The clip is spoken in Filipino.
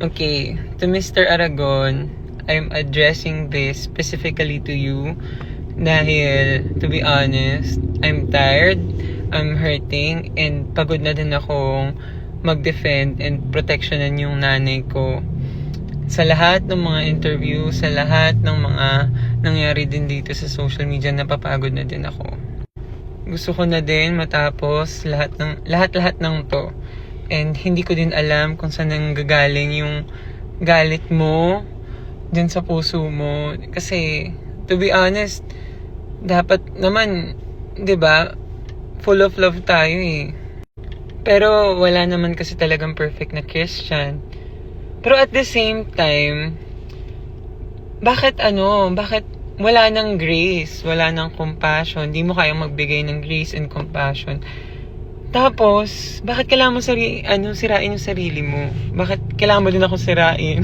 Okay, to Mr. Aragon, I'm addressing this specifically to you dahil, to be honest, I'm tired, I'm hurting, and pagod na din akong mag-defend and protectionan yung nanay ko. Sa lahat ng mga interview, sa lahat ng mga nangyari din dito sa social media, napapagod na din ako. Gusto ko na din matapos lahat ng to. And hindi ko din alam kung saan nanggagaling yung galit mo dyan sa puso mo. Kasi, to be honest, dapat naman, 'di ba, full of love tayo eh. Pero wala naman kasi talagang perfect na Christian. Pero at the same time, bakit wala nang grace, wala nang compassion, di mo kayang magbigay ng grace and compassion. Tapos, bakit kailangan mo sirain yung sarili mo? Bakit kailangan mo din ako sirain?